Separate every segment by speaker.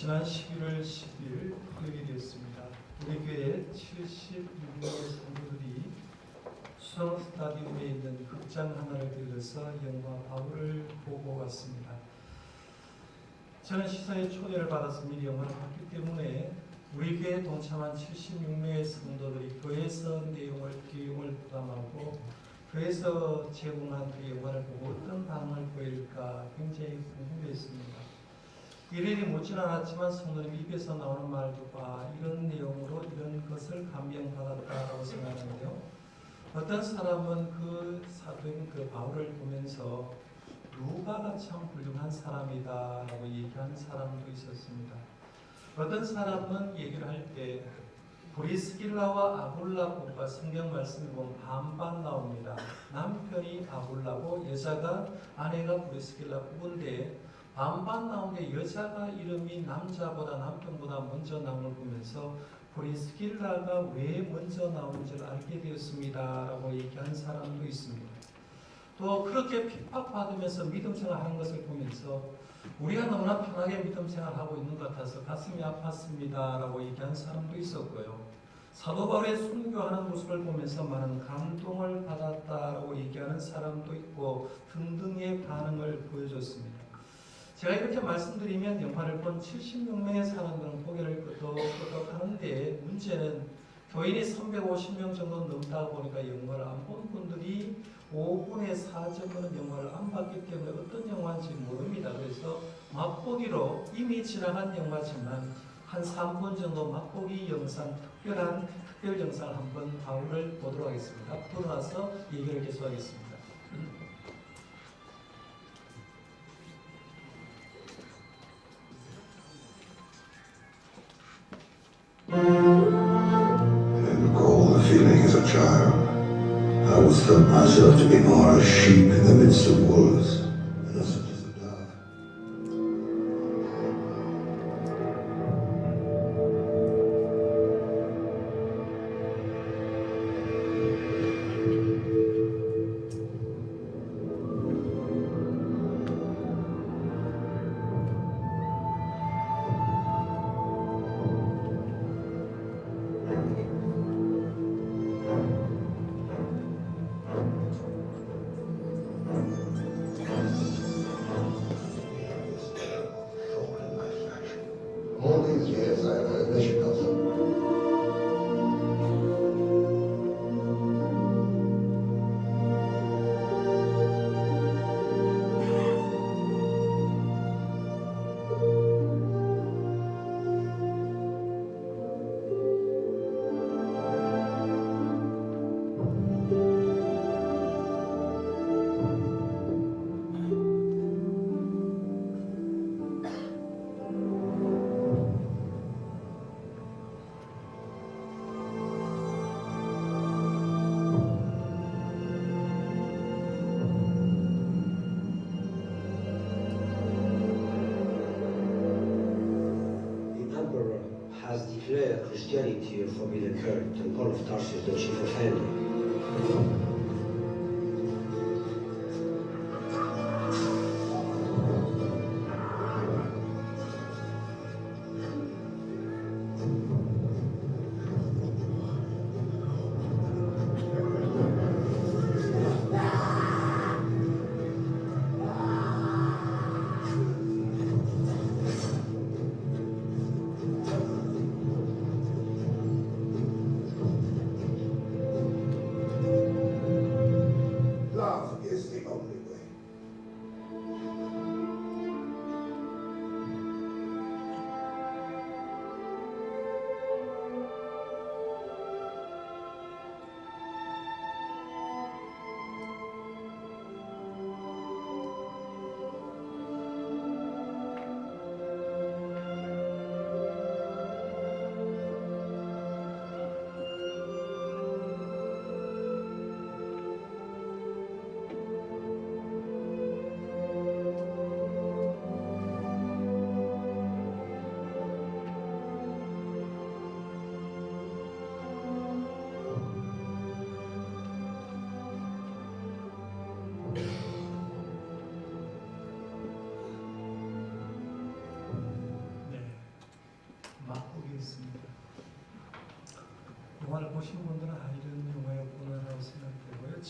Speaker 1: 지난 11월 10일 토요일이었습니다. 우리 교회 76명의 성도들이 수성 스타디움에 있는 극장 하나를 들러서 영화 바울을 보고 왔습니다. 저는 시사의 초대를 받아서 미리 영화를 봤기 때문에 우리 교회에 동참한 76명의 성도들이 교회에서 내용을 교육을 부담하고 교회에서 제공한 그 영화를 보고 어떤 반응을 보일까 굉장히 궁금했습니다. 일일이 묻지는 않았지만 성도님 입에서 나오는 말도 이런 내용으로 이런 것을 감명받았다라고 생각하는데요. 어떤 사람은 그 사도인 그 바울을 보면서 누가가 참 훌륭한 사람이다라고 얘기하는 사람도 있었습니다. 어떤 사람은 얘기를 할 때 브리스길라와 아굴라가 성경 말씀에 보면 반반 나옵니다. 남편이 아굴라고 여자가 아내가 브리스길라 부부인데 반반 나오는데 여자가 이름이 남자보다 남편보다 먼저 나온 걸 보면서 브리스길라가 왜 먼저 나오는지를 알게 되었습니다 라고 얘기하는 사람도 있습니다. 또 그렇게 핍박받으면서 믿음 생활하는 것을 보면서 우리가 너무나 편하게 믿음 생활하고 있는 것 같아서 가슴이 아팠습니다 라고 얘기하는 사람도 있었고요. 사도 바울의 순교하는 모습을 보면서 많은 감동을 받았다라고 얘기하는 사람도 있고 등등의 반응을 보여줬습니다. 제가 이렇게 말씀드리면 영화를 본 76명의 사람들은 고개를 끄덕끄덕 하는데 문제는 교인이 350명 정도 넘다 보니까 영화를 안 본 분들이 5분의 4점은 영화를 안 봤기 때문에 어떤 영화인지 모릅니다. 그래서 맛보기로 이미 지나간 영화지만 한 3분 정도 맛보기 영상, 특별 영상을 한번 바울을 보도록 하겠습니다. 보고 나서 얘기를 계속하겠습니다.
Speaker 2: I recall the feeling as a child. I always felt myself to be more a sheep in the midst of wolves, innocent as a dove. All these years I've heard Bishop Nelson.
Speaker 3: has declared Christianity a forbidden current, and Paul of Tarsus the chief offender.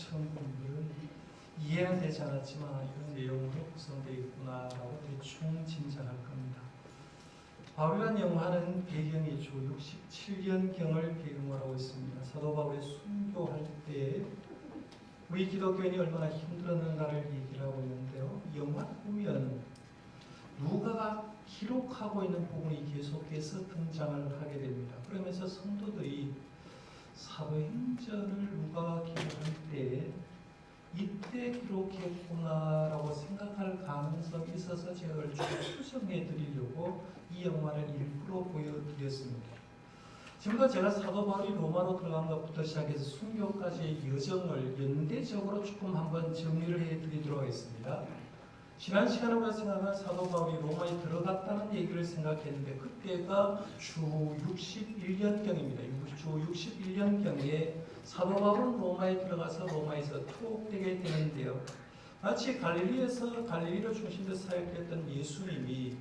Speaker 1: 처음 공부는 이해는 되지 않았지만 이런 내용으로 구성되어 있구나라고 대충 짐작할 겁니다. 바울이라는 영화는 배경이 주 67년경을 배경으로 하고 있습니다. 사도 바울이 순교할 때 우리 기독교인이 얼마나 힘들었는가를 얘기를 하고 있는데요. 영화 보면 누가가 기록하고 있는 부분이 계속해서 등장을 하게 됩니다. 그러면서 성도들이 사도행전을 누가가 기록할 때 이때 기록했구나라고 생각할 가능성이 있어서 제가 그걸 추정해 드리려고 이 영화를 일부러 보여드렸습니다. 지금도 제가 사도 바울이 로마로 들어간 것부터 시작해서 순교까지의 여정을 연대적으로 조금 한번 정리를 해드리도록 하겠습니다. 지난 시간에 우리가 생각한 사도 바울이 로마에 들어갔다는 얘기를 생각했는데 그때가 주 61년경입니다. 주 61년경에 사도 바울은 로마에 들어가서 로마에서 투옥되게 되는데요. 마치 갈릴리로 중심으로 사역했던 예수님이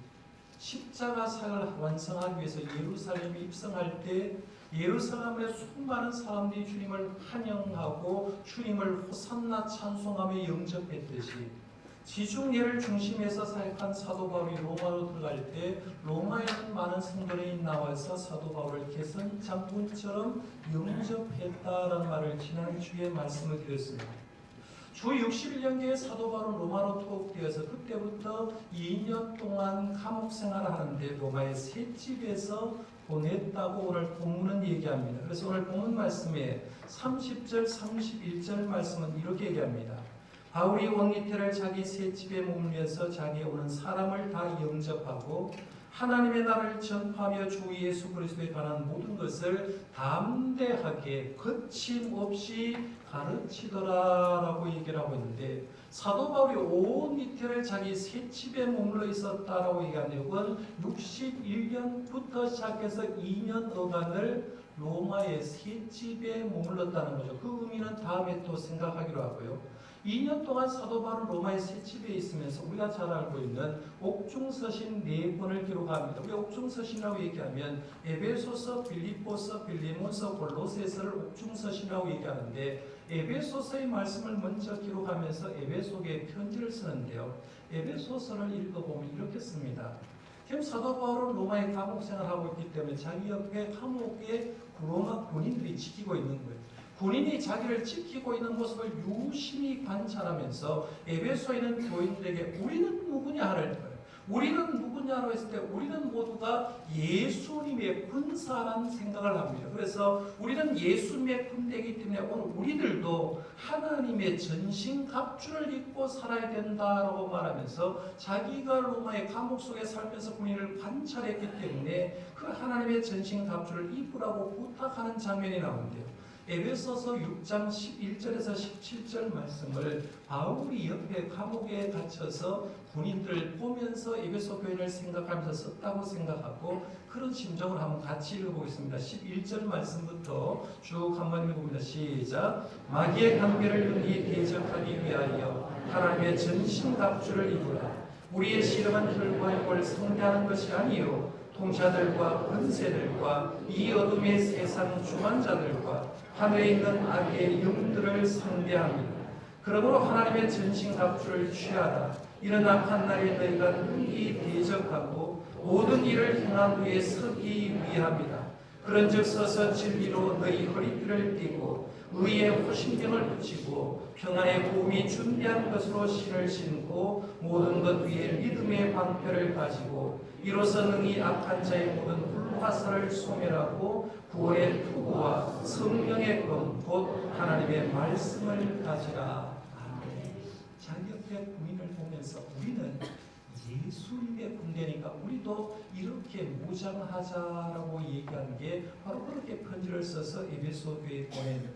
Speaker 1: 십자가 사역을 완성하기 위해서 예루살렘에 입성할 때 예루살렘의 수많은 사람들이 주님을 환영하고 주님을 호산나 찬송하며 영접했듯이 지중해를 중심해서 사역한 사도 바울이 로마로 들어갈 때 로마에 있는 많은 성도들이 나와서 사도 바울을 개선 장군처럼 영접했다라는 말을 지난주에 말씀을 드렸습니다. 주 61년경에 사도 바울은 로마로 투옥되어서 그때부터 2년 동안 감옥 생활을 하는데 로마의 새 집에서 보냈다고 오늘 본문은 얘기합니다. 그래서 오늘 본문 말씀에 30절, 31절 말씀은 이렇게 얘기합니다. 바울이 온 이태를 자기 새 집에 머물면서 자기에 오는 사람을 다 영접하고 하나님의 나라를 전파하며 주 예수 그리스도에 관한 모든 것을 담대하게 거침없이 가르치더라라고 얘기를 하고 있는데 사도 바울이 온 이태를 자기 새 집에 머물러 있었다라고 얘기하는데 이건 61년부터 시작해서 2년 어간을 로마의 새 집에 머물렀다는 거죠. 그 의미는 다음에 또 생각하기로 하고요. 2년 동안 사도 바울은 로마의 새 집에 있으면서 우리가 잘 알고 있는 옥중서신 4권을 기록합니다. 우리가 옥중서신이라고 얘기하면 에베소서, 빌립보서, 빌레몬서, 골로새서를 옥중서신이라고 얘기하는데 에베소서의 말씀을 먼저 기록하면서 에베소서에 편지를 쓰는데요. 에베소서를 읽어보면 이렇게 씁니다. 지금 사도 바울은 로마의 감옥 생활하고 있기 때문에 자기 옆에 감옥에 로마 군인들이 지키고 있는 거예요. 군인이 자기를 지키고 있는 모습을 유심히 관찰하면서 에베소에 있는 교인들에게 우리는 누구냐 하는 거예요. 우리는 누구냐고 했을 때 우리는 모두가 예수님의 군사라는 생각을 합니다. 그래서 우리는 예수님의 군대이기 때문에 오늘 우리들도 하나님의 전신갑주를 입고 살아야 된다라고 말하면서 자기가 로마의 감옥 속에 살면서 군인을 관찰했기 때문에 그 하나님의 전신갑주를 입으라고 부탁하는 장면이 나오는데요. 에베소서 6장 11절에서 17절 말씀을 바울이 옆에 감옥에 갇혀서 군인들 보면서 에베소 교인을 생각하면서 썼다고 생각하고 그런 심정을 한번 같이 읽어보겠습니다. 11절 말씀부터 쭉 한번 읽어봅니다. 시작. 마귀의 관계를 능히 대적하기 위하여 하나님의 전신갑주를 입으라. 우리의 씨름은 혈과 육을 상대하는 것이 아니요 통치자들과 권세들과 이 어둠의 세상 주관자들과 하늘에 있는 악의 영들을 상대합니다. 그러므로 하나님의 전신갑주를 취하라. 이런 악한 날에 너희가 능히 대적하고 모든 일을 행한 후에 서기 위함이다. 그런즉 서서 진리로 너희 허리띠를 띠고 의의 호심병을 붙이고 평안의 복음이 준비한 것으로 신을 신고 모든 것 위에 믿음의 방패를 가지고 이로써 능히 악한 자의 모든 불화살을 소멸하고 구원의 투구와 성령의 검 곧 하나님의 말씀을 가지라. 아멘. 자기 옆에 군인을 보면서 우리는 예수님의 군대니까 우리도 이렇게 무장하자라고 얘기하는 게 바로 그렇게 편지를 써서 에베소 교회에 보냅니다.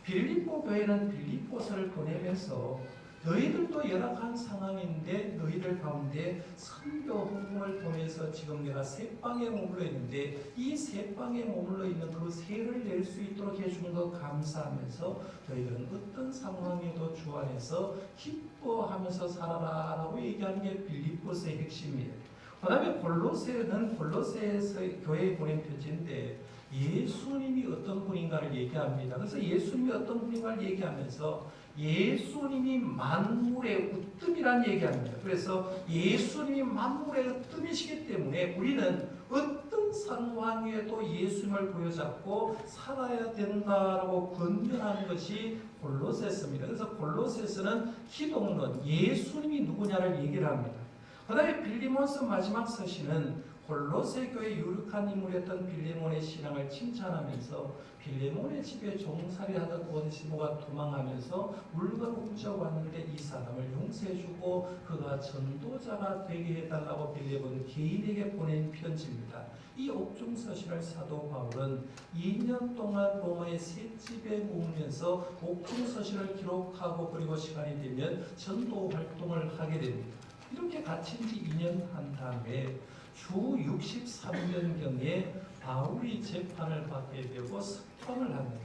Speaker 1: 빌립보 교회는 빌립보서를 보내면서 너희들도 열악한 상황인데 너희들 가운데 선교 헌금을 통해서 지금 내가 새방에 머물러 있는데 이 새방에 머물러 있는 그 새를 낼 수 있도록 해주는 것 감사하면서 너희들은 어떤 상황에도 주 안에서 기뻐하면서 살아라 라고 얘기하는 게 빌립보서의 핵심이에요. 그 다음에 골로새는 골로새에서 교회에 보낸 편지인데 예수님이 어떤 분인가를 얘기합니다. 그래서 예수님이 어떤 분인가를 얘기하면서 예수님이 만물의 으뜸이라는 얘기합니다. 그래서 예수님이 만물의 으뜸이시기 때문에 우리는 어떤 상황에도 예수님을 부여잡고 살아야 된다라고 권면하는 것이 골로새서입니다. 그래서 골로새서는 기독론, 예수님이 누구냐를 얘기를 합니다. 그 다음에 빌리몬서 마지막 서신은 골로새 교회 유력한 인물이었던 빌레몬의 신앙을 칭찬하면서 빌레몬의 집에 종살이 하던 오네시모가 도망하면서 물건을 훔쳐왔는데 이 사람을 용서해주고 그가 전도자가 되게 해달라고 빌레몬 개인에게 보낸 편지입니다. 이 옥중서신을 사도 바울은 2년 동안 로마의 세 집에 묵으면서 옥중서신을 기록하고 그리고 시간이 되면 전도 활동을 하게 됩니다. 이렇게 갇힌 지 2년 한 다음에 주 63년경에 바울이 재판을 받게 되고 석방을 합니다.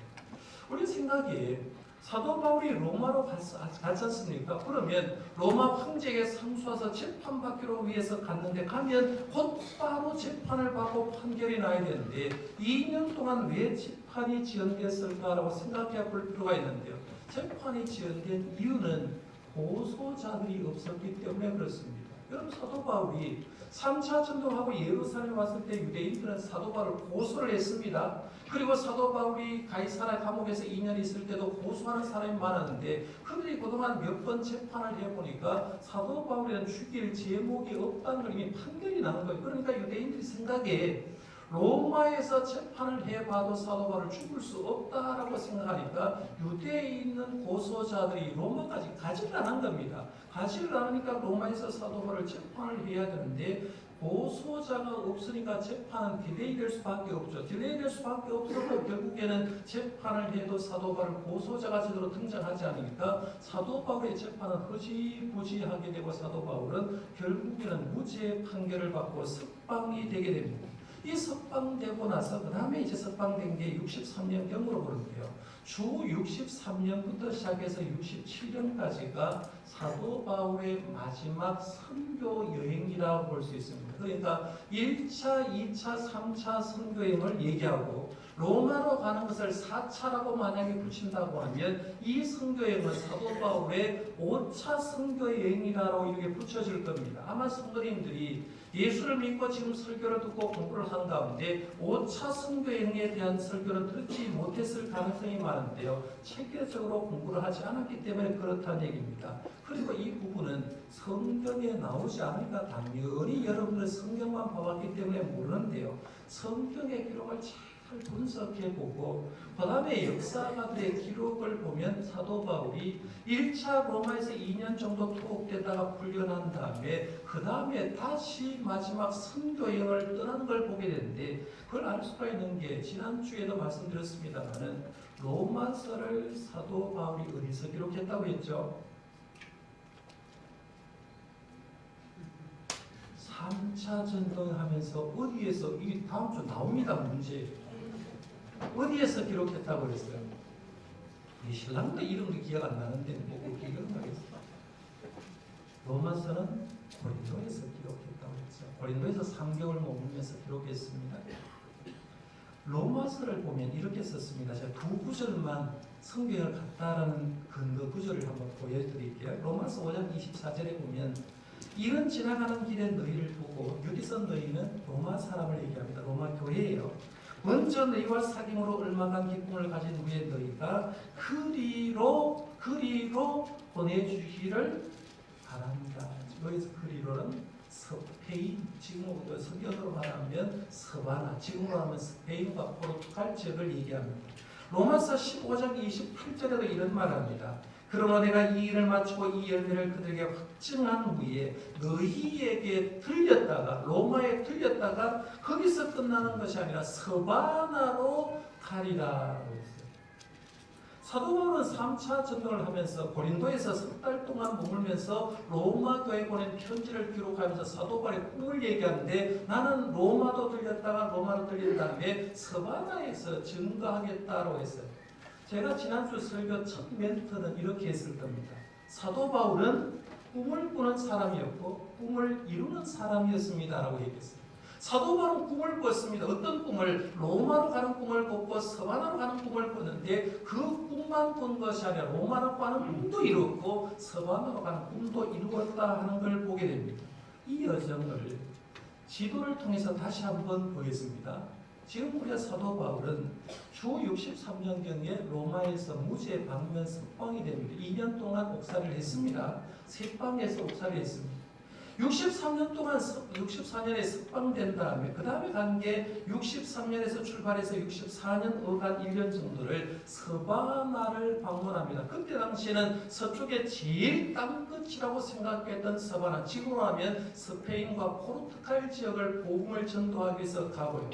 Speaker 1: 우리 생각에 사도 바울이 로마로 갔지 않습니까? 그러면 로마 황제에게 상소해서 재판받기로 위해서 갔는데 가면 곧바로 재판을 받고 판결이 나야 되는데 2년 동안 왜 재판이 지연됐을까라고 생각해 볼 필요가 있는데요. 재판이 지연된 이유는 고소자들이 없었기 때문에 그렇습니다. 여러분 사도 바울이 3차 전도하고 예루살렘 왔을 때 유대인들은 사도 바울을 고소를 했습니다. 그리고 사도 바울이 가이사랴 감옥에서 2년 있을 때도 고소하는 사람이 많았는데 그들이 그동안 몇 번 재판을 해보니까 사도 바울에는 죽일 제목이 없다는 걸 이미 판결이 나는 거예요. 그러니까 유대인들이 생각에 로마에서 재판을 해봐도 사도 바울을 죽을 수 없다라고 생각하니까 유대에 있는 고소자들이 로마까지 가지를 않은 겁니다. 가지를 않으니까 로마에서 사도 바울을 재판을 해야 되는데 고소자가 없으니까 재판은 딜레이 될 수밖에 없죠. 딜레이 될 수밖에 없어서 결국에는 재판을 해도 사도 바울 고소자가 제대로 등장하지 않으니까 사도 바울의 재판은 허지부지하게 되고 사도 바울은 결국에는 무죄 판결을 받고 석방이 되게 됩니다. 이 석방되고 나서 그 다음에 이제 석방된 게 63년경으로 보는데요. 주 63년부터 시작해서 67년까지가 사도 바울의 마지막 선교 여행이라고 볼 수 있습니다. 그러니까 1차, 2차, 3차 선교 여행을 얘기하고 로마로 가는 것을 4차라고 만약에 붙인다고 하면 이 선교 여행은 사도 바울의 5차 선교 여행이라고 이렇게 붙여질 겁니다. 아마 성도님들이 예수를 믿고 지금 설교를 듣고 공부를 한 가운데 5차 선교 여행에 대한 설교를 듣지 못했을 가능성이 많은데요. 체계적으로 공부를 하지 않았기 때문에 그렇다는 얘기입니다. 그리고 이 부분은 성경에 나오지 않으니까 당연히 여러분들 성경만 봐왔기 때문에 모르는데요. 성경의 기록을 잘 분석해보고 그 다음에 역사가들의 기록을 보면 사도 바울이 1차 로마에서 2년 정도 투옥되다가 훈련한 다음에 그 다음에 다시 마지막 선교여행을 떠나는 걸 보게 되는데 그걸 알 수가 있는 게 지난주에도 말씀드렸습니다마는 로마서를 사도 바울이 어디서 기록했다고 했죠? 3차 전도를 하면서 어디에서 이 다음 주 나옵니다. 문제 어디에서 기록했다고 그랬어요? 이 신랑도 이름도 기억 안 나는데 뭐 기억나겠어요? 로마서는 고린도에서 기록했다고 했죠. 고린도에서 3개월 머물면서 기록했습니다. 로마서를 보면 이렇게 썼습니다. 제가 두 구절만 성경을 갖다라는 근거 구절을 한번 보여드릴게요. 로마서 5장 24절에 보면 이런 지나가는 길에 너희를 두고 여기서 너희는 로마 사람을 얘기합니다. 로마 교회예요. 먼저 너희와 사귐으로 얼마간 기쁨을 가진 후에 너희가 그리로 보내주기를 바랍니다. 여기서 그리로는 스페인, 지금부터 성경으로 말하면 서바나, 지금으로 하면 스페인과 포르투갈 지역을 얘기합니다. 로마서 15장 28절에도 이런 말을 합니다. 그러므로 내가 이 일을 마치고 이 열매를 그들에게 확증한 후에 너희에게 들렸다가 로마에 들렸다가 거기서 끝나는 것이 아니라 서바나로 가리라 했어요. 사도 바울은 3차 전도를 하면서 고린도에서 석 달 동안 머물면서 로마 교회에 보낸 편지를 기록하면서 사도 바울의 꿈을 얘기하는데 나는 로마도 들렸다가 로마로 들린 다음에 서바나에서 증거하겠다고 했어요. 제가 지난주 설교 첫 멘트는 이렇게 했을 겁니다. 사도 바울은 꿈을 꾸는 사람이었고 꿈을 이루는 사람이었습니다 라고 얘기했어요. 사도 바울은 꿈을 꿨습니다. 어떤 꿈을? 로마로 가는 꿈을 꿨고 서바나로 가는 꿈을 꿨는데 그 꿈만 꾼 것이 아니라 로마로 가는 꿈도 이뤘고 서바나로 가는 꿈도 이루었다 하는 걸 보게 됩니다. 이 여정을 지도를 통해서 다시 한번 보겠습니다. 지금 우리가 사도 바울은 주 63년경에 로마에서 무죄 방면 석방이 됩니다. 2년 동안 옥살이를 했습니다. 색방에서 옥살이 했습니다. 64년에 석방된 다음에 그 다음에 간 게 63년에서 출발해서 64년 어간 1년 정도를 서바나를 방문합니다. 그때 당시에는 서쪽에 제일 땅끝이라고 생각했던 서바나, 지금으로 하면 스페인과 포르투갈 지역을 복음을 전도하기 위해서 가고요.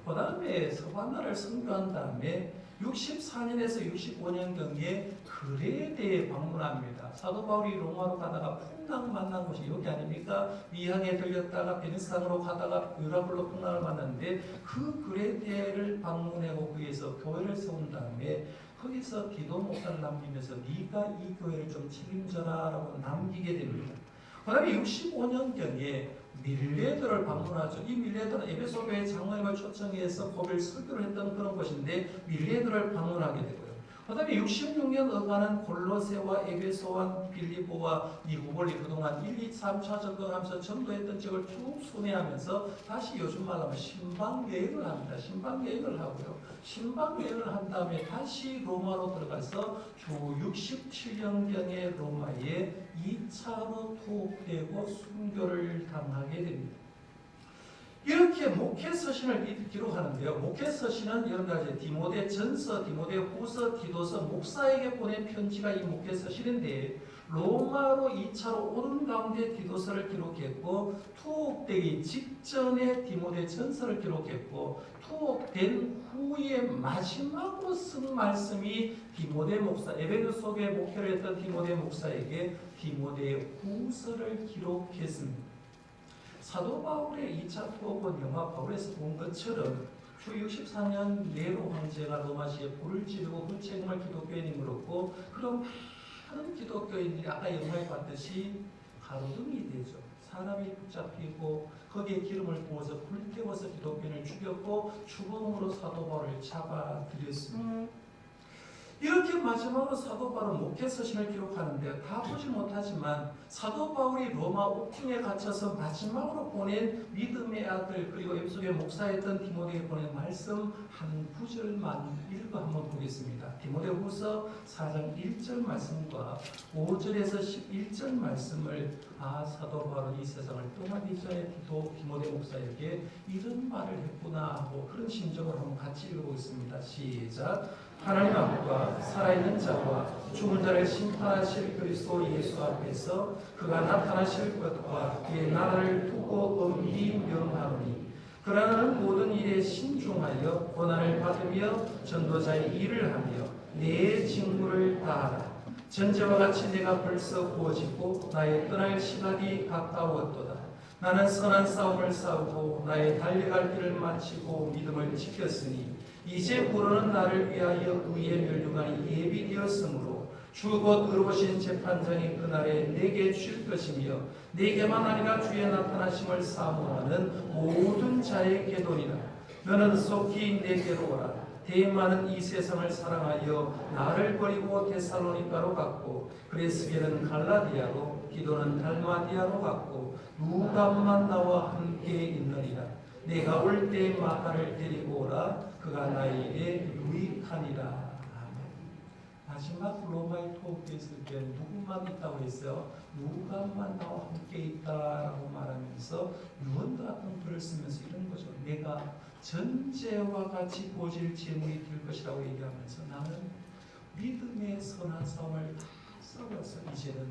Speaker 1: 그 다음에 서바나를 선교한 다음에 64년에서 65년경에 그레데에 방문합니다. 사도 바울이 로마로 가다가 풍랑 만난 곳이 여기 아닙니까? 미항에 들렸다가 베네스강으로 가다가 유라굴로 풍랑을 만났는데 그 그레데를 방문하고 거기에서 교회를 세운 다음에 거기서 기도 목사를 남기면서 네가 이 교회를 좀 책임져라 라고 남기게 됩니다. 그 다음에 65년경에 밀레도를 방문하죠. 이 밀레도는 에베소 교회 장로님을 초청해서 고별 설교를 했던 그런 곳인데 밀레도를 방문하게 되고요. 그 다음에 66년 어간은 골로새와 에베소와 빌립보와 니고볼리 그동안 1, 2, 3차 전도하면서 전도했던 지역을 쭉 순회하면서 다시 요즘 말로 하면 신방여행을 합니다. 신방여행을 하고요. 신방여행을 한 다음에 다시 로마로 들어가서 주 67년경에 로마에 2차로 투옥되고 순교를 당하게 됩니다. 이렇게 목회 서신을 기록하는데요. 목회 서신은 여러 가지 디모데 전서, 디모데 후서, 디도서, 목사에게 보낸 편지가 이 목회 서신인데 로마로 2차로 오는 가운데 디도서를 기록했고 투옥되기 직전에 디모데 전서를 기록했고 투옥된 후에 마지막으로 쓴 말씀이 디모데 목사, 에베소서 교회 목회를 했던 디모데 목사에게 디모데 후서를 기록했습니다. 사도 바울의 2차 투옥은 영화 바울에서 본 것처럼 주 64년 네로 황제가 로마시에 불을 지르고 그 책임을 기독교인이 물었고 그럼 많은 기독교인들이 아까 영화에 봤듯이 가로등이 되죠. 사람이 붙잡히고 거기에 기름을 부어서 불태워서 기독교인을 죽였고 죽음으로 사도 바울을 잡아들였습니다. 이렇게 마지막으로 사도 바울은 목회 서신을 기록하는데 다 보지 못하지만 사도 바울이 로마 옥중에 갇혀서 마지막으로 보낸 믿음의 아들 그리고 에베소교회 목사였던 디모데에게 보낸 말씀 한 구절만 읽어 한번 보겠습니다. 디모데후서 4장 1절 말씀과 5절에서 11절 말씀을 사도 바울은 이 세상을 떠나기 전에 디모데 목사에게 이런 말을 했구나 하고 그런 심정으로 한번 같이 읽어보겠습니다. 시작. 하나님 앞과 살아있는 자와 죽은 자를 심판하실 그리스도 예수 앞에서 그가 나타나실 것과 그의 나라를 두고 엄히 명하노니 그러는 모든 일에 신중하여 고난을 받으며 전도자의 일을 하며 내 직무를 다하라. 전제와 같이 내가 벌써 구워지고 나의 떠날 시각이 가까웠도다. 나는 선한 싸움을 싸우고 나의 달려갈 길을 마치고 믿음을 지켰으니 이제 부르는 나를 위하여 의의 면류관이 예비되었으므로 주 곧 의로우신 재판장이 그날에 내게 주실 것이며 내게만 아니라 주의 나타나심을 사모하는 모든 자에게 도리라. 너는 속히 내게로 오라. 데마는 이 세상을 사랑하여 나를 버리고 데살로니가로 갔고 그레스게는 갈라디아로 기도는 달마디아로 갔고 누가만 나와 함께 있느니라. 내가 올 때 마가를 데리고 오라. 그가 나에게 유익하니라. 아멘. 마지막 로마의 투옥했을 때 누구만 있다고 했어요? 누가만 나와 함께 있다라고 말하면서 유언 같은 글을 쓰면서 이런 거죠. 내가 전제와 같이 보질 제물이 될 것이라고 얘기하면서 나는 믿음의 선한 싸움을 다 싸웠어. 이제는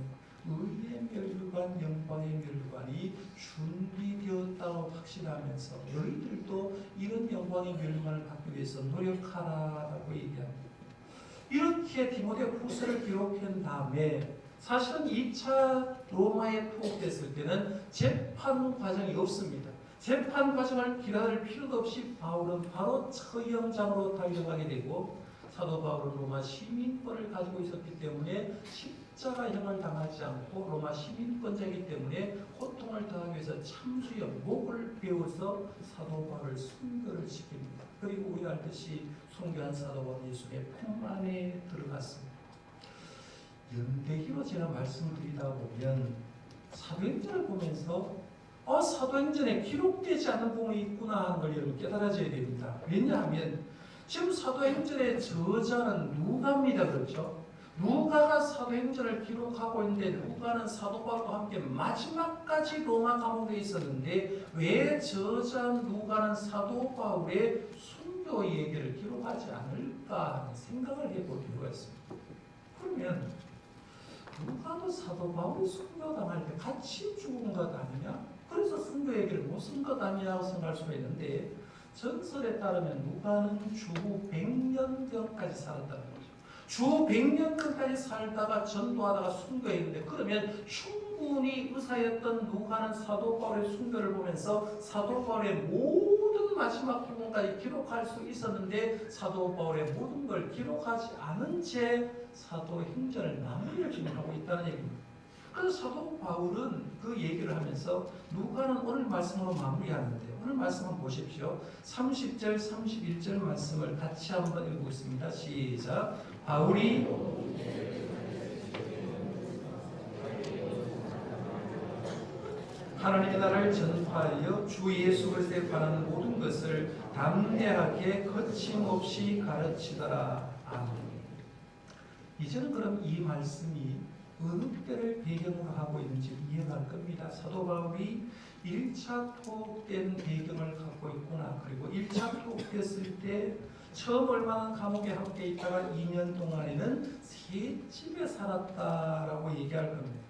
Speaker 1: 의의 면류관, 영광의 면류관이 준비되었다고 확신하면서 너희들도 이런 영광의 면류관을 받기 위해서 노력하라라고 얘기합니다. 이렇게 디모데 후서를 기록한 다음에 사실은 2차 로마에 투옥됐을 때는 재판 과정이 없습니다. 재판 과정을 기다릴 필요도 없이 바울은 바로 처형장으로 달려가게 되고 사도 바울은 로마 시민권을 가지고 있었기 때문에 십자가형을 당하지 않고 로마 시민권자이기 때문에 고통 고통을 당하기 위해서 참수의 목을 배워서 사도 바울을 순교를 시킵니다. 그리고 우리 알듯이 순교한 사도 바울 예수의 품 안에 들어갔습니다. 연대기로 제가 말씀드리다 보면 사도행전을 보면서 사도행전에 기록되지 않은 부분이 있구나 하는 걸 여러분 깨달아져야 됩니다. 왜냐하면 지금 사도행전의 저자는 누가입니다. 그렇죠? 누가가 사도행전을 기록하고 있는데 누가는 사도 바울과 함께 마지막까지 로마 감옥에 있었는데 왜 저자 누가는 사도 바울의 순교 얘기를 기록하지 않을까 하는 생각을 해볼 필요가 있습니다. 그러면 누가도 사도 바울이 순교당할 때 같이 죽은 것 아니냐? 그래서 순교 얘기를 못 쓴 것 아니냐고 생각할 수가 있는데 전설에 따르면 누가는 주 100년경까지 살았다는 거죠. 주 100년경까지 살다가 전도하다가 순교했는데 그러면 충분히 의사였던 누가는 사도 바울의 순교를 보면서 사도 바울의 모든 마지막 부분까지 기록할 수 있었는데 사도 바울의 모든 걸 기록하지 않은 채 사도행전을 마무리를 지금 하고 있다는 얘기입니다. 그래서 사도 바울은 그 얘기를 하면서 누가는 오늘 말씀으로 마무리하는데 오늘 말씀 한번 보십시오. 30절 31절 말씀을 같이 한번 읽어보겠습니다. 시작. 바울이 하나님의 나라를 전파하여 주 예수 그리스도에 관한 모든 것을 담대하게 거침없이 가르치더라. 아멘. 이제는 그럼 이 말씀이 어느 때를 배경으로 하고 있는지 이해할 겁니다. 사도 바울이 1차 투옥된 배경을 갖고 있구나. 그리고 1차 투옥됐을 때 처음 얼마나 감옥에 함께 있다가 2년 동안에는 새 집에 살았다라고 얘기할 겁니다.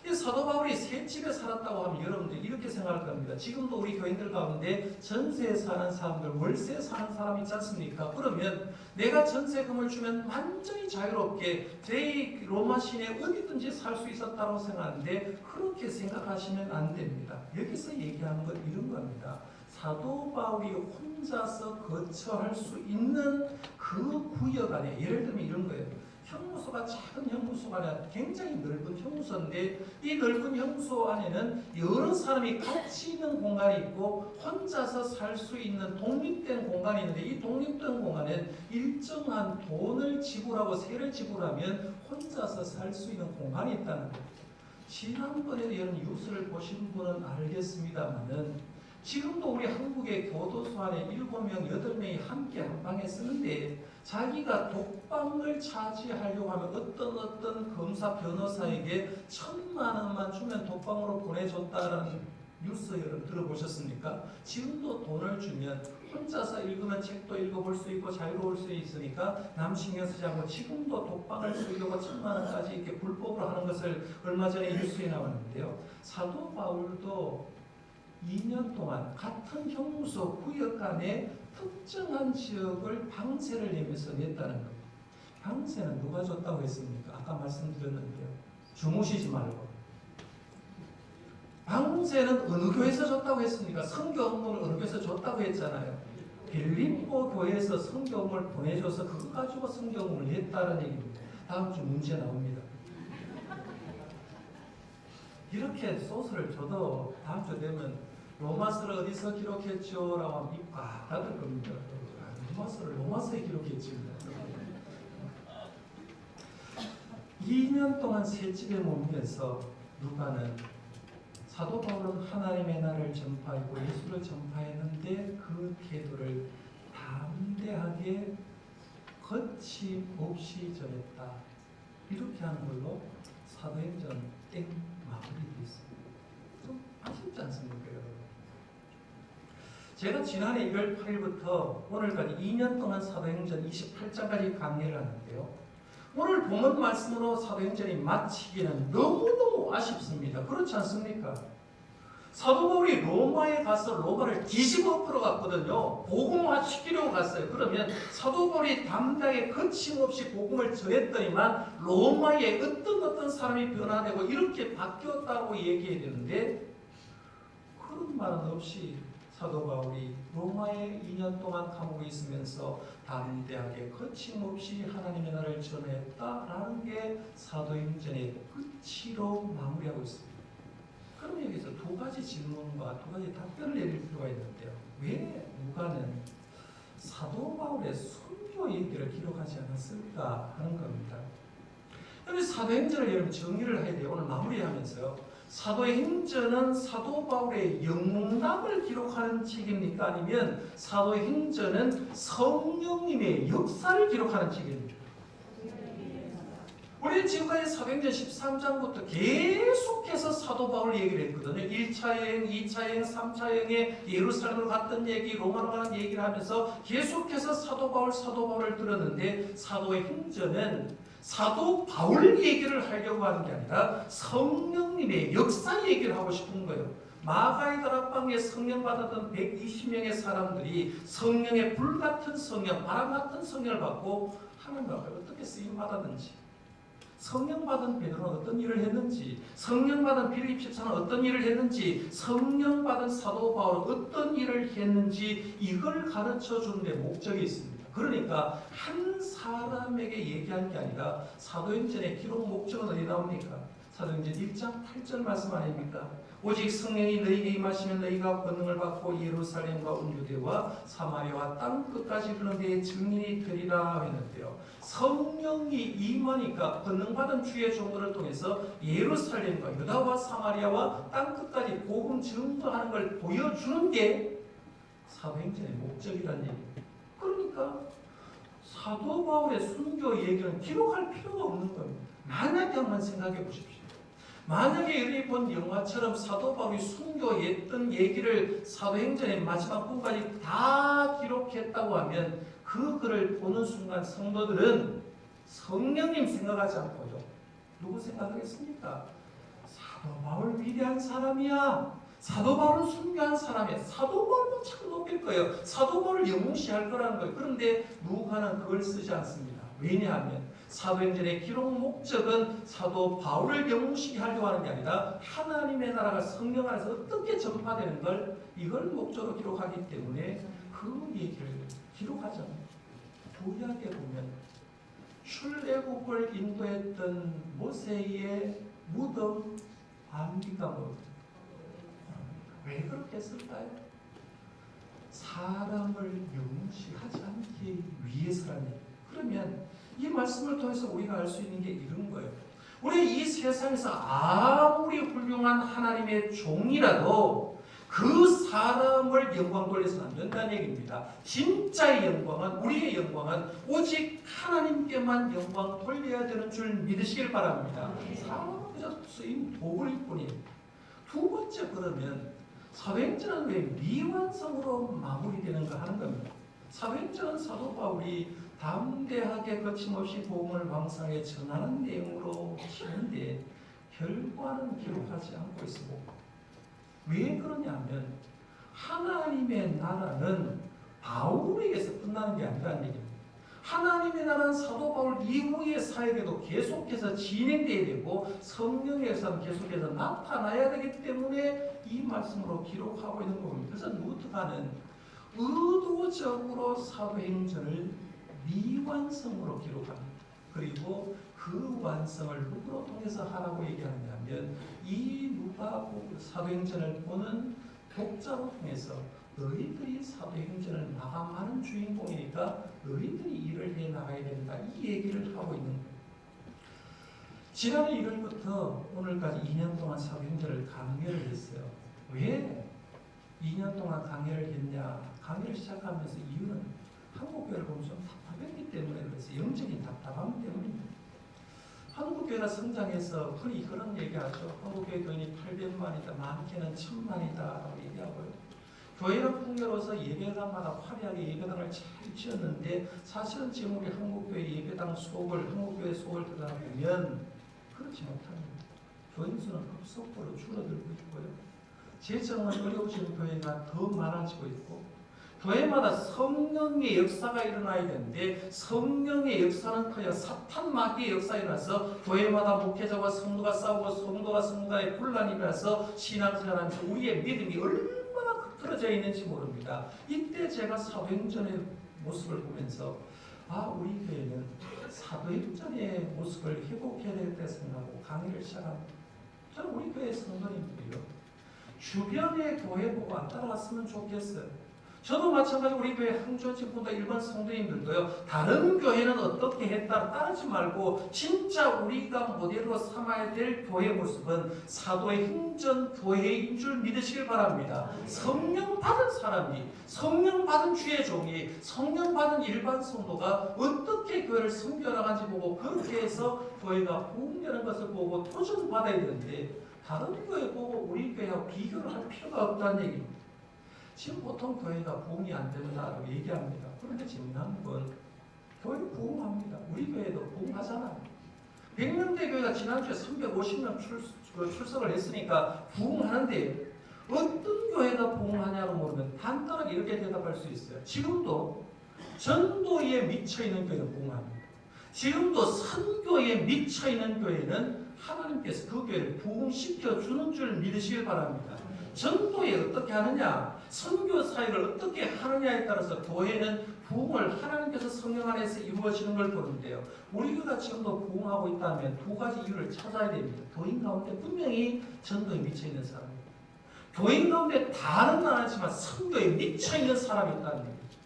Speaker 1: 이 사도 바울이 새 집에 살았다고 하면 여러분들 이렇게 생각할 겁니다. 지금도 우리 교인들 가운데 전세에 사는 사람들, 월세에 사는 사람 있지 않습니까? 그러면 내가 전세금을 주면 완전히 자유롭게 제 로마 시내 어디든지 살 수 있었다고 생각하는데 그렇게 생각하시면 안 됩니다. 여기서 얘기하는 건 이런 겁니다. 사도 바울이 혼자서 거처할 수 있는 그 구역 안에 예를 들면 이런 거예요. 형무소가 작은 형무소가 아니라 굉장히 넓은 형무소인데 이 넓은 형무소 안에는 여러 사람이 같이 있는 공간이 있고 혼자서 살 수 있는 독립된 공간이 있는데 이 독립된 공간은 일정한 돈을 지불하고 세를 지불하면 혼자서 살 수 있는 공간이 있다는 거예요. 지난번에도 이런 뉴스를 보신 분은 알겠습니다만은 지금도 우리 한국의 교도소 안에 7명, 8명이 함께 한 방에 쓰는데 자기가 독방을 차지하려고 하면 어떤 검사, 변호사에게 1,000만 원만 주면 독방으로 보내줬다라는 뉴스 여러분 들어보셨습니까? 지금도 돈을 주면 혼자서 읽으면 책도 읽어볼 수 있고 자유로울 수 있으니까 남 신경 쓰지 않고 지금도 독방을 쓰려고 1,000만 원까지 이렇게 불법으로 하는 것을 얼마 전에 뉴스에 나왔는데요. 사도 바울도 2년 동안 같은 형무소 구역 안에 특정한 지역을 방세를 내면서 냈다는 겁니다. 방세는 누가 줬다고 했습니까? 아까 말씀드렸는데요. 주무시지 말고. 방세는 어느 교회에서 줬다고 했습니까? 선교 업무를 어느 교회에서 줬다고 했잖아요. 빌립보 교회에서 선교 업무를 보내줘서 그거 가지고 선교 업무를 했다는 얘기입니다. 다음 주 문제 나옵니다. 이렇게 소스를 줘도 다음 주 되면 로마서를 어디서 기록했죠? 라고 하면 입 꽉 닫을 겁니다. 로마서를 로마서에 기록했지. 2년 동안 새 집에 머물면서 누가는 사도 바울은 하나님의 나라를 전파하고 예수를 전파했는데 그 태도를 담대하게 거침없이 전했다. 이렇게 하는 걸로 사도행전 땡 마무리되어 있습니다. 좀 아쉽지 않습니까, 여러분? 제가 지난해 1월 8일부터 오늘까지 2년 동안 사도행전 28장까지 강의를 하는데요. 오늘 본문 말씀으로 사도행전이 마치기는 너무너무 아쉽습니다. 그렇지 않습니까? 사도 바울이 로마에 가서 로마를 뒤집어 풀어갔거든요. 복음화 시키려고 갔어요. 그러면 사도 바울이 담대하게 거침없이 복음을 전했더니만 로마에 어떤 사람이 변화되고 이렇게 바뀌었다고 얘기해야 되는데 그런 말은 없이 사도 바울이 로마에 2년 동안 감옥에 있으면서 담대하게 거침없이 하나님의 나라를 전했다라는 게 사도행전의 끝으로 마무리하고 있습니다. 그럼 여기서 두 가지 질문과 두 가지 답변을 내릴 필요가 있는데요. 왜 누가는 사도 바울의 순교 얘기를 기록하지 않았을까 하는 겁니다. 여러분 사도행전을 여러분 정리를 해야 돼요. 오늘 마무리하면서요. 사도행전은 사도 바울의 영문담을 기록하는 책입니까? 아니면 사도행전은 성령님의 역사를 기록하는 책입니까? 우리는 지금까지 사도행전 13장부터 계속해서 사도 바울 얘기를 했거든요. 1차 여행, 2차 여행, 3차 여행에 예루살렘으로 갔던 얘기, 로마로 가는 얘기를 하면서 계속해서 사도 바울을 들었는데 사도행전은 사도 바울 얘기를 하려고 하는 게 아니라 성령님의 역사 얘기를 하고 싶은 거예요. 마가의 다락방에 성령 받았던 120명의 사람들이 성령의 불같은 성령, 바람 같은 성령을 받고 하나님 앞에 어떻게 쓰임 받았는지, 성령 받은 베드로는 어떤 일을 했는지, 성령 받은 빌립 집사는 어떤 일을 했는지, 성령 받은 사도 바울은 어떤 일을 했는지 이걸 가르쳐 주는 데 목적이 있습니다. 그러니까 한 사람에게 얘기한 게 아니라 사도행전의 기록 목적은 어디 나옵니까? 사도행전 1장 8절 말씀 아닙니까? 오직 성령이 너희에게 임하시면 너희가 권능을 받고 예루살렘과 온 유대와 사마리아와 땅 끝까지 그런 데에 증인이 되리라 했는데요. 성령이 임하니까 권능 받은 주의 종들을 통해서 예루살렘과 유다와 사마리아와 땅 끝까지 복음 증거하는 걸 보여주는 게 사도행전의 목적이라는 얘기입니다. 그러니까 사도 바울의 순교 얘기는 기록할 필요가 없는 겁니다. 만약에 한번 생각해 보십시오. 만약에 여러분이 본 영화처럼 사도 바울이 순교했던 얘기를 사도행전의 마지막 부분까지 다 기록했다고 하면 그 글을 보는 순간 성도들은 성령님 생각하지 않고요. 누구 생각하겠습니까? 사도 바울 위대한 사람이야. 사도 바울은 순교한 사람이야. 사도 바울은 자꾸 높일 거예요. 사도 바울을 영웅시할 거라는 거예요. 그런데 누가는 그걸 쓰지 않습니다. 왜냐하면 사도행전의 기록 목적은 사도 바울을 영웅시게 하려고 하는 게 아니라 하나님의 나라가 성령 안에서 어떻게 전파되는 걸 이걸 목적으로 기록하기 때문에 그 얘기를 기록하잖아요. 구약에 보면 출애굽을 인도했던 모세의 무덤 압니까? 왜 그렇게 했을까요? 사람을 영웅시하지 않기 위해서라는 얘기예요. 그러면 이 말씀을 통해서 우리가 알 수 있는 게 이런 거예요. 우리 이 세상에서 아무리 훌륭한 하나님의 종이라도 그 사람을 영광 돌려서는 안 된다는 얘기입니다. 진짜의 영광은, 우리의 영광은 오직 하나님께만 영광 돌려야 되는 줄 믿으시길 바랍니다. 사람은 그저 쓰임 도구일 뿐이에요. 두 번째, 그러면 사도행전은 왜 미완성으로 마무리되는가 하는 겁니다. 사도행전은 사도 바울이 담대하게 거침없이 복음을 왕성하게 전하는 내용으로 치는데 결과는 기록하지 않고 있습니다. 왜 그러냐면 하나님의 나라는 바울에게서 끝나는 게 아니라는 얘기입니다. 하나님의 나라는 사도 바울 이후의 사역에도 계속해서 진행돼야 되고 성령의 역사는 계속해서 나타나야 되기 때문에 이 말씀으로 기록하고 있는 겁니다. 그래서 루터가는 의도적으로 사도행전을 미완성으로 기록합니다. 그리고 그 완성을 누구로 통해서 하라고 얘기하냐면 이 누가복음 사도행전을 보는 독자로 통해서 너희들이 사도행전을 마감하는 주인공이니까 너희들이 일을 해 나가야 된다. 이 얘기를 하고 있는 거예요. 지난해 1월부터 오늘까지 2년 동안 사도행전을 강의를 했어요. 왜 2년 동안 강의를 했냐? 강의를 시작하면서 이유는 한국교회를 보면 좀 답답했기 때문에 그래서 영적인 답답함 때문입니다. 한국교회가 성장해서 흔히 그런 얘기하죠. 한국교회 교인이 800만이다, 많게는 1000만이다 라고 얘기하고요. 교회는 풍요로워서 예배당마다 화려하게 예배당을 잘 지었는데 사실은 지금 우리 한국교회 예배당 수업을, 한국교회 수업을 들어가보면 그렇지 못합니다. 교인 수는 급속도로 줄어들고 있고요. 재정은 어려우신 교회가 더 많아지고 있고 교회마다 성령의 역사가 일어나야 되는데 성령의 역사는 커녕 사탄 마귀의 역사가 일어나서 교회마다 목회자와 성도가 싸우고 성도가 성도의 분란이 일어나서 신앙생활하면서 우리의 믿음이 얼마나 흐트러져 있는지 모릅니다. 이때 제가 사도행전의 모습을 보면서 우리 교회는 사도행전의 모습을 회복해야 되겠다 생각하고 강의를 시작합니다. 저는 우리 교회 성도님들이요. 주변의 교회 보고 안 따라갔으면 좋겠어요. 저도 마찬가지로 우리 교회 항조직보다 일반 성도님들도요, 다른 교회는 어떻게 했다 따르지 말고 진짜 우리가 모델로 삼아야 될 교회 모습은 사도의 행전 교회인 줄 믿으시길 바랍니다. 성령 받은 사람이, 성령 받은 주의 종이, 성령 받은 일반 성도가 어떻게 교회를 섬겨나가는지 보고 그렇게 해서 교회가 부흥되는 것을 보고 도전받아야 되는데 다른 교회 보고 우리 교회하고 비교를 할 필요가 없다는 얘기입니다. 지금 보통 교회가 부흥이 안 된다고 얘기합니다. 그런데 재미난 건 교회 부흥합니다. 우리 교회도 부흥하잖아요. 백명대 교회가 지난주에 350명 출석을 했으니까 부흥하는데 어떤 교회가 부흥하냐고 물으면 간단하게 이렇게 대답할 수 있어요. 지금도 전도에 미쳐있는 교회는 부흥합니다. 지금도 선교에 미쳐있는 교회는 하나님께서 그 교회를 부흥시켜주는 줄 믿으시길 바랍니다. 전도에 어떻게 하느냐, 선교 사역을 어떻게 하느냐에 따라서 교회는 부흥을 하나님께서 성령 안에서 이루어지는 걸 보는데요. 우리 교회가 지금도 부흥하고 있다면 두 가지 이유를 찾아야 됩니다. 교인 가운데 분명히 전도에 미쳐있는 사람입니다. 교인 가운데 다는 안 하지만 선교에 미쳐있는 사람이 있다는 얘기죠.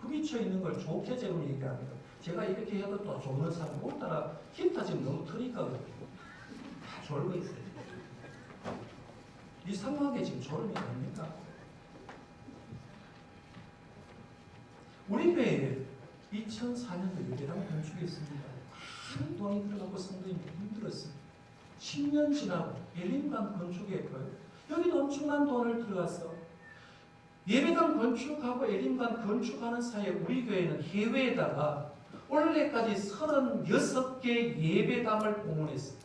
Speaker 1: 그 미쳐있는 걸 좋게 제가 얘기합니다. 제가 이렇게 해도 또 좋은 사람 오늘따라 힌트 지금 너무 트니까 다 졸고 있어요. 이상하게 지금 졸음이 됩니까? 우리 교회에 2004년도 예배당 건축이 있습니다. 큰 돈이 들어가고 성도님이 힘들었습니다. 10년 지나고 예림관 건축했고요. 여기도 엄청난 돈을 들어가서 예배당 건축하고 예림관 건축하는 사이에 우리 교회는 해외에다가 올해까지 36개 예배당을 봉헌했습니다.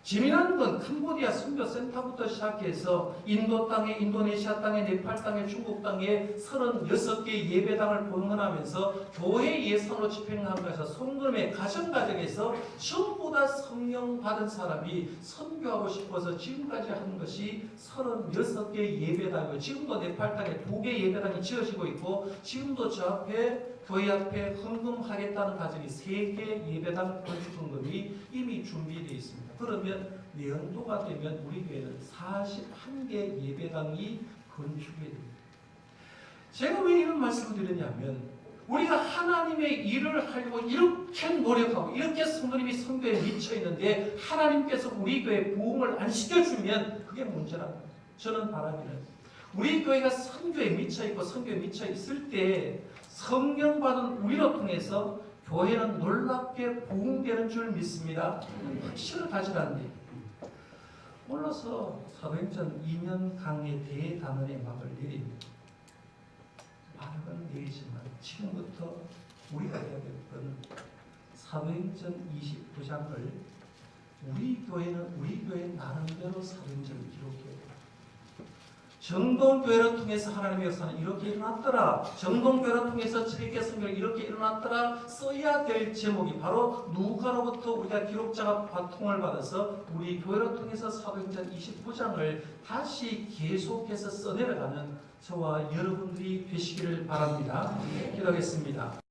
Speaker 1: 재미난 건 캄보디아 선교센터부터 시작해서 인도 땅에, 인도네시아 땅에, 네팔 땅에, 중국 땅에 36개 예배당을 봉헌하면서 교회 예산으로 집행하면서 성금의 가정에서 전부 다 성령 받은 사람이 선교하고 싶어서 지금까지 한 것이 36개 예배당이고 지금도 네팔 땅에 2개 예배당이 지어지고 있고 지금도 저 앞에 교회 앞에 헌금하겠다는 가정이 3개 예배당 건축 헌금이 이미 준비되어 있습니다. 그러면 내년도가 되면 우리 교회는 41개 예배당이 건축이 됩니다. 제가 왜 이런 말씀을 드리냐면 우리가 하나님의 일을 하려고 이렇게 노력하고 이렇게 성도님이 선교에 미쳐 있는데 하나님께서 우리 교회 부흥을 안 시켜주면 그게 문제랍니다. 저는 바라기는 우리 교회가 선교에 미쳐 있고 선교에 미쳐 있을 때 성령 받은 우리로 통해서 교회는 놀랍게 부흥되는 줄 믿습니다. 확신을 가지라는 얘기. 몰라서 사도행전 2년 강의 대단원의 막을 내립니다. 막은 내리지만 지금부터 우리가 해야 될 건 사도행전 29장을 우리 교회 나름대로 사도행전을 기록해야 돼요. 정동교회를 통해서 하나님의 역사는 이렇게 일어났더라. 정동교회를 통해서 세계 선교가 이렇게 일어났더라. 써야 될 제목이 바로 누가로부터 우리가 기록자가 바통을 받아서 우리 교회를 통해서 사도행전 29장을 다시 계속해서 써내려가는 저와 여러분들이 되시기를 바랍니다. 기도하겠습니다.